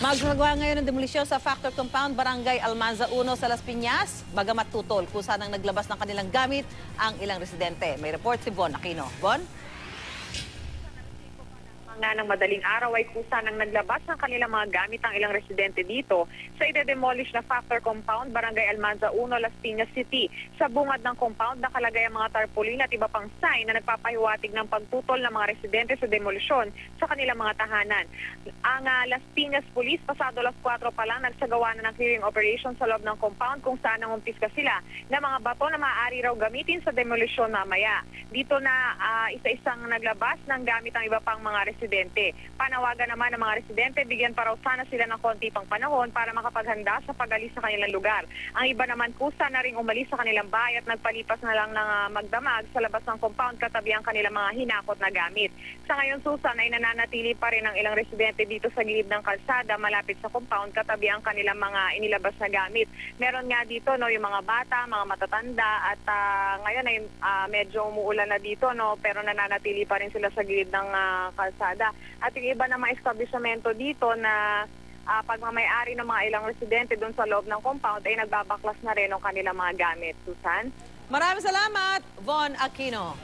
Magsagawa ngayon ng demolisyon sa Factor Compound, Barangay Almanza 1 sa Las Piñas. Bagamat tutol, kusa nang naglabas ng kanilang gamit ang ilang residente. May report si Von Aquino. Von? Ng madaling araw ay kusa nang naglabas ng kanilang mga gamit ang ilang residente dito sa ide-demolish na Factor Compound, Barangay Almanza 1, Las Piñas City. Sa bungad ng compound nakalagay ang mga tarpaulin at iba pang sign na nagpapahiwatig ng pagtutol ng mga residente sa demolisyon sa kanilang mga tahanan. Ang Las Piñas Police pasado alas 4 pa lang nagsagawa na ng clearing operation sa loob ng compound kung saan nangumpiska sila ng mga bato na maaari raw gamitin sa demolisyon mamaya. Dito na isa-isang naglabas ng gamit ang iba pang mga residente. Panawagan naman ng mga residente, bigyan pa raw sana sila ng konti pang panahon para makapaghanda sa pag-alis sa kanilang lugar. Ang iba naman kusa na ring umalis sa kanilang bahay at nagpalipas na lang ng magdamag sa labas ng compound katabi ang kanilang mga hinakot na gamit. Sa ngayon Susan ay nananatili pa rin ang ilang residente dito sa gilid ng kalsada malapit sa compound katabi ang kanilang mga inilabas na gamit. Meron nga dito yung mga bata, mga matatanda at ngayon ay medyo umuulan na dito pero nananatili pa rin sila sa gilid ng kalsada. At yung iba na mga establishmento dito na pagmamayari ng mga ilang residente doon sa loob ng compound ay nagbabaklas na rin ang kanilang mga gamit. Susan? Maraming salamat, Von Aquino.